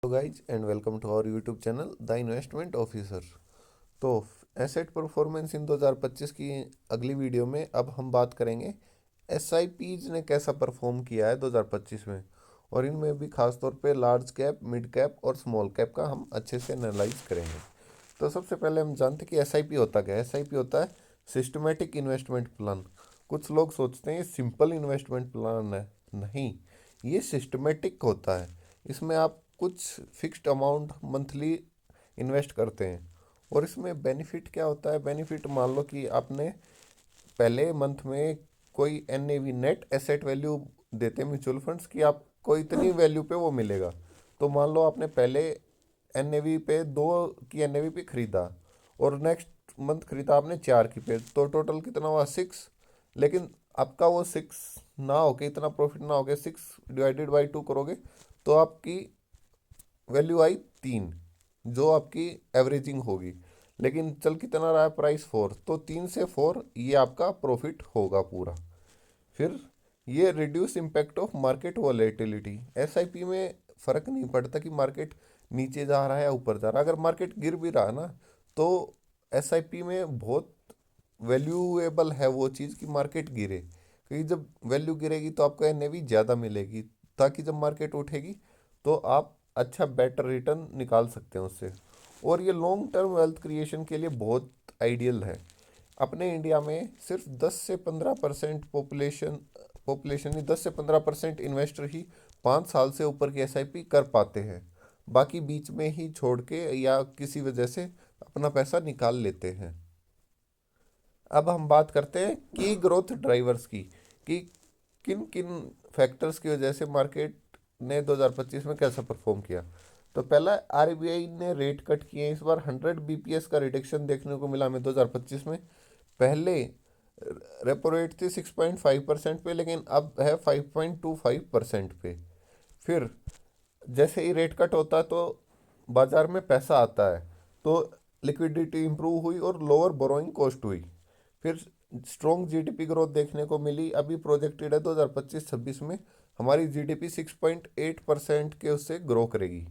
Hello guys and welcome to our YouTube channel the investment officer. तो asset performance in 2025 की अगली video में अब हम बात करेंगे एसआईपीज ने कैसा परफॉर्म किया है 2025 में, और इनमें भी खास तौर पे लार्ज कैप, मिड कैप और स्मॉल कैप का हम अच्छे से एनालाइज करेंगे। तो सबसे पहले हम जानते हैं कि एसआईपी होता क्या है। एसआईपी होता है सिस्टमेटिक इन्वेस्टमेंट प्लान। कुछ लोग सोचते हैं ये सिंपल इन्वेस्टमेंट प्लान है, नहीं, ये सिस्टमेटिक होता है। इसमें आप कुछ फिक्स्ड अमाउंट मंथली इन्वेस्ट करते हैं, और इसमें बेनिफिट क्या होता है। बेनिफिट मान लो कि आपने पहले मंथ में कोई एनएवी नेट एसेट वैल्यू देते हैं म्यूचुअल फंड्स की, आपको इतनी वैल्यू पे वो मिलेगा। तो मान लो आपने पहले एनएवी पे 2 की एनएवी पे खरीदा, और नेक्स्ट मंथ खरीदा आपने 4 की पे, तो टोटल कितना हुआ 6। लेकिन आपका वो 6 ना होके, इतना प्रॉफिट ना होके 6 डिवाइडेड बाई 2 करोगे तो आपकी वैल्यू आई 3, जो आपकी एवरेजिंग होगी। लेकिन चल कितना रहा है प्राइस 4, तो 3 से 4 ये आपका प्रॉफिट होगा पूरा। फिर ये reduce impact of market volatility. SIP में फ़र्क नहीं पड़ता कि मार्केट नीचे जा रहा है या ऊपर जा रहा है। अगर मार्केट गिर भी रहा है ना, तो एसआईपी में बहुत वैल्यूएबल है वो चीज़ कि मार्केट गिरे, क्योंकि जब वैल्यू गिरेगी तो आपको एनएवी ज़्यादा मिलेगी, ताकि जब मार्केट उठेगी तो आप अच्छा बेटर रिटर्न निकाल सकते हैं उससे। और ये लॉन्ग टर्म वेल्थ क्रिएशन के लिए बहुत आइडियल है। अपने इंडिया में सिर्फ 10 से 15% पॉपुलेशन ही 10 से 15% इन्वेस्टर ही 5 साल से ऊपर की एसआईपी कर पाते हैं। बाकी बीच में ही छोड़ के या किसी वजह से अपना पैसा निकाल लेते हैं। अब हम बात करते हैं की ग्रोथ ड्राइवर्स की, कि किन किन फैक्टर्स की वजह से मार्केट ने 2025 में कैसा परफॉर्म किया। तो पहला, आरबीआई ने रेट कट किए। इस बार 100 बीपीएस का रिडक्शन देखने को मिला हमें 2025 में। पहले रेपो रेट थी 6.5% पे, लेकिन अब है 5.25% पे। फिर जैसे ही रेट कट होता है तो बाजार में पैसा आता है, तो लिक्विडिटी इंप्रूव हुई और लोअर बोरोइंग कॉस्ट हुई। फिर स्ट्रॉन्ग जीडीपी ग्रोथ देखने को मिली। अभी प्रोजेक्टेड है 2025-26 में हमारी जीडीपी 6.8% के उससे ग्रो करेगी।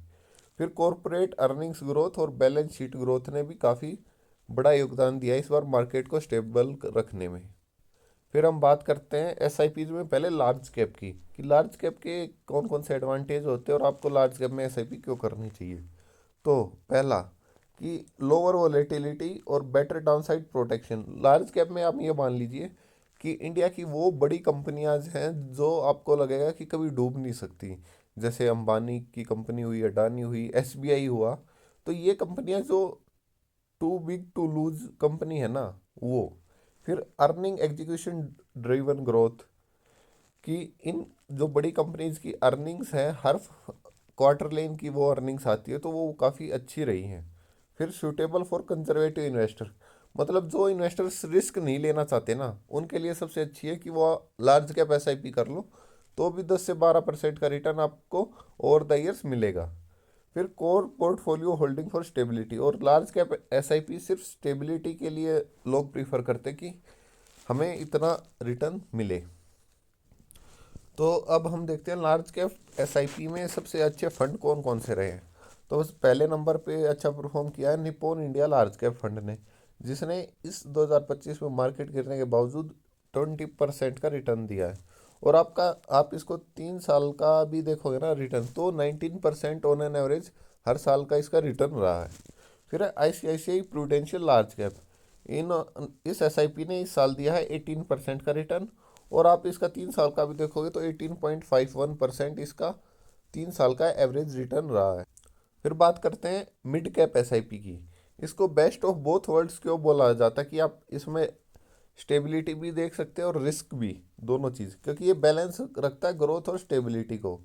फिर कॉरपोरेट अर्निंग्स ग्रोथ और बैलेंस शीट ग्रोथ ने भी काफ़ी बड़ा योगदान दिया इस बार मार्केट को स्टेबल रखने में। फिर हम बात करते हैं एसआईपीज में पहले लार्ज कैप की, कि लार्ज कैप के कौन कौन से एडवांटेज होते हैं और आपको लार्ज कैप में एसआईपी क्यों करनी चाहिए। तो पहला, कि लोअर वोलेटिलिटी और better downside protection. Large cap में आप ये मान लीजिए कि इंडिया की वो बड़ी कंपनियां हैं जो आपको लगेगा कि कभी डूब नहीं सकती। जैसे अंबानी की कंपनी हुई, अडानी हुई, एसबीआई हुआ। तो ये कंपनियां जो too big to lose company है ना, वो। फिर अर्निंग एग्जीक्यूशन ड्रिवन ग्रोथ, कि इन जो बड़ी कंपनीज की अर्निंग्स हैं हर क्वार्टरली इनकी वो अर्निंग्स आती है, तो वो काफ़ी अच्छी रही हैं। फिर सूटेबल फॉर कंजर्वेटिव इन्वेस्टर, मतलब जो इन्वेस्टर्स रिस्क नहीं लेना चाहते ना, उनके लिए सबसे अच्छी है कि वो लार्ज कैप एसआईपी कर लो, तो भी 10 से 12% का रिटर्न आपको ओवर द ईयर्स मिलेगा। फिर core portfolio holding for stability, और लार्ज कैप एसआईपी सिर्फ स्टेबिलिटी के लिए लोग प्रीफर करते कि हमें इतना रिटर्न मिले। तो अब हम देखते हैं लार्ज कैप एसआईपी में सबसे अच्छे फंड कौन कौन से रहे हैं। तो बस पहले नंबर पे अच्छा परफॉर्म किया है Nippon India large cap fund ने, जिसने इस 2025 में मार्केट गिरने के बावजूद 20% का रिटर्न दिया है। और आप इसको 3 साल का भी देखोगे ना रिटर्न, तो 19% ऑन एन एवरेज हर साल का इसका रिटर्न रहा है। फिर आईसीआईसीआई प्रूडेंशियल लार्ज कैप, इन इस एसआईपी ने इस साल दिया है 18% का रिटर्न, और आप इसका 3 साल का भी देखोगे तो 18.51% इसका 3 साल का एवरेज रिटर्न रहा है। फिर बात करते हैं मिड कैप एसआईपी की। इसको बेस्ट ऑफ बोथ वर्ल्ड्स क्यों बोला जाता है, कि आप इसमें स्टेबिलिटी भी देख सकते हैं और रिस्क भी, दोनों चीज़, क्योंकि ये बैलेंस रखता है ग्रोथ और स्टेबिलिटी को।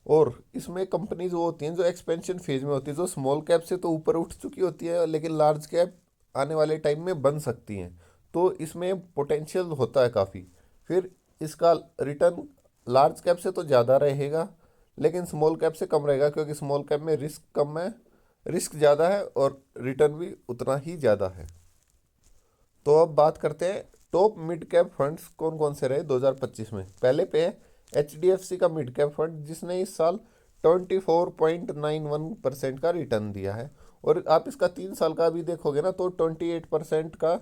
और इसमें कंपनीज वो होती हैं जो एक्सपेंशन फेज में होती है, जो स्मॉल कैप से तो ऊपर उठ चुकी होती है, लेकिन लार्ज कैप आने वाले टाइम में बन सकती हैं। तो इसमें पोटेंशियल होता है काफ़ी। फिर इसका रिटर्न लार्ज कैप से तो ज़्यादा रहेगा, लेकिन स्मॉल कैप से कम रहेगा, क्योंकि स्मॉल कैप में रिस्क कम है, रिस्क ज़्यादा है और रिटर्न भी उतना ही ज़्यादा है। तो अब बात करते हैं टॉप मिड कैप फंड्स कौन कौन से रहे 2025 में। पहले पे है एच डी एफ सी का मिड कैप फंड, जिसने इस साल 24.91% का रिटर्न दिया है। और आप इसका 3 साल का भी देखोगे ना तो 28% का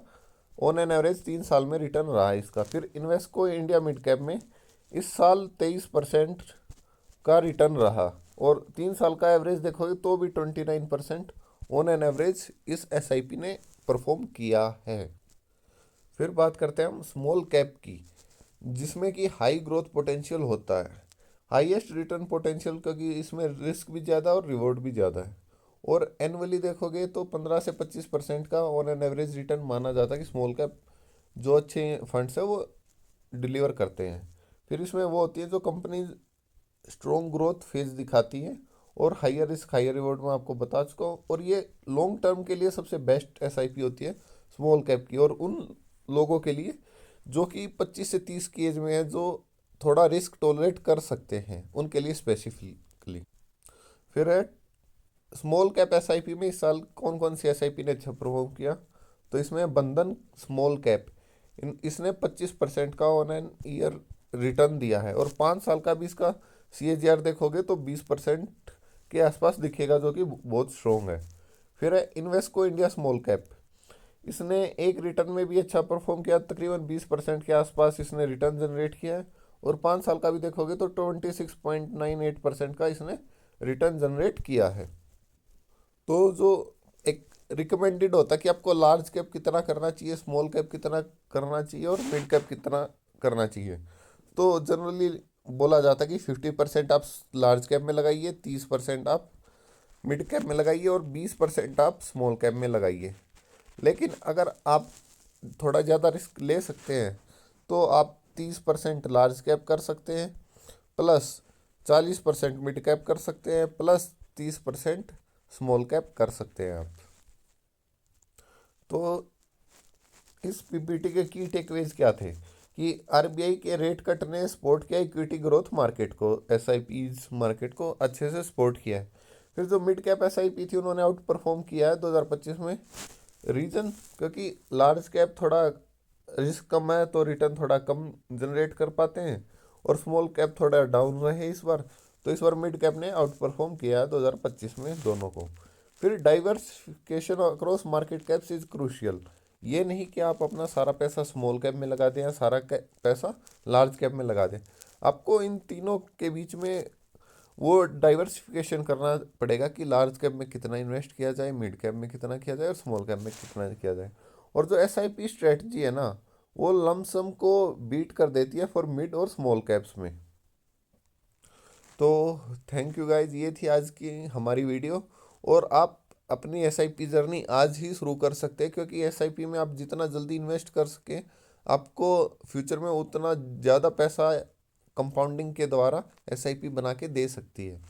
ऑन एन एवरेज 3 साल में रिटर्न रहा है इसका। फिर इन्वेस्को इंडिया मिड कैप में इस साल 23% का रिटर्न रहा, और 3 साल का एवरेज देखोगे तो भी 29% ऑन एन एवरेज इस एसआईपी ने परफॉर्म किया है। फिर बात करते हैं हम स्मॉल कैप की, जिसमें कि हाई ग्रोथ पोटेंशियल होता है, हाईएस्ट रिटर्न पोटेंशियल, क्योंकि इसमें रिस्क भी ज़्यादा और रिवॉर्ड भी ज़्यादा है। और एनुअली देखोगे तो 15 से 25% का ऑन एन एवरेज रिटर्न माना जाता है कि स्मॉल कैप जो अच्छे फंड्स है वो डिलीवर करते हैं। फिर इसमें वो होती है जो कंपनी स्ट्रॉन्ग ग्रोथ फेज दिखाती है, और हायर रिस्क हायर रिवॉर्ड में आपको बता चुका हूँ। और ये लॉन्ग टर्म के लिए सबसे बेस्ट एसआईपी होती है स्मॉल कैप की, और उन लोगों के लिए जो कि 25 से 30 की एज में है, जो थोड़ा रिस्क टॉलरेट कर सकते हैं, उनके लिए स्पेसिफिकली। फिर है स्मॉल कैप एसआईपी में इस साल कौन कौन सी एसआईपी ने अच्छा परफॉर्म किया, तो इसमें बंधन स्मॉल कैप इसने 25% का ऑन एन ईयर रिटर्न दिया है, और 5 साल का भी इसका CAGR देखोगे तो 20% के आसपास दिखेगा, जो कि बहुत स्ट्रॉन्ग है। फिर है इन्वेस्को इंडिया स्मॉल कैप, इसने एक रिटर्न में भी अच्छा परफॉर्म किया, तकरीबन 20% के आसपास इसने रिटर्न जनरेट किया है, और 5 साल का भी देखोगे तो 26.98% का इसने रिटर्न जनरेट किया है। तो जो एक रिकमेंडेड होता है कि आपको लार्ज कैप कितना करना चाहिए, स्मॉल कैप कितना करना चाहिए, और मिड कैप कितना करना चाहिए, तो जनरली बोला जाता है कि 50% आप लार्ज कैप में लगाइए, 30% आप मिड कैप में लगाइए, और 20% आप स्मॉल कैप में लगाइए। लेकिन अगर आप थोड़ा ज़्यादा रिस्क ले सकते हैं तो आप 30% लार्ज कैप कर सकते हैं, प्लस 40% मिड कैप कर सकते हैं, प्लस 30% स्मॉल कैप कर सकते हैं आप। तो इस पीपीटी के की टेकअवेज क्या थे कि आरबीआई के रेट कट ने सपोर्ट किया इक्विटी ग्रोथ मार्केट को, एसआईपीज मार्केट को अच्छे से सपोर्ट किया है। फिर जो मिड कैप एसआईपी थी उन्होंने आउट परफॉर्म किया है 2025 में। रीज़न क्योंकि लार्ज कैप थोड़ा रिस्क कम है तो रिटर्न थोड़ा कम जनरेट कर पाते हैं, और स्मॉल कैप थोड़ा डाउन रहे इस बार, तो इस बार मिड कैप ने आउट परफॉर्म किया है 2025 में दोनों को। फिर diversification across market caps is crucial, ये नहीं कि आप अपना सारा पैसा स्मॉल कैप में लगा दें या सारा पैसा लार्ज कैप में लगा दें, आपको इन तीनों के बीच में वो डाइवर्सिफिकेशन करना पड़ेगा कि लार्ज कैप में कितना इन्वेस्ट किया जाए, मिड कैप में कितना किया जाए, और स्मॉल कैप में कितना किया जाए। और जो एसआईपी स्ट्रेटजी है ना, वो लमसम को बीट कर देती है फॉर मिड और स्मॉल कैप्स में। तो थैंक यू गाइज, ये थी आज की हमारी वीडियो। और आप अपनी एसआईपी जर्नी आज ही शुरू कर सकते हैं, क्योंकि एसआईपी में आप जितना जल्दी इन्वेस्ट कर सकें, आपको फ्यूचर में उतना ज़्यादा पैसा कंपाउंडिंग के द्वारा एसआईपी बना के दे सकती है।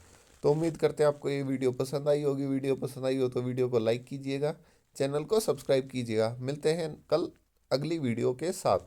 तो उम्मीद करते हैं आपको ये वीडियो पसंद आई होगी। वीडियो पसंद आई हो तो वीडियो को लाइक कीजिएगा, चैनल को सब्सक्राइब कीजिएगा। मिलते हैं कल अगली वीडियो के साथ।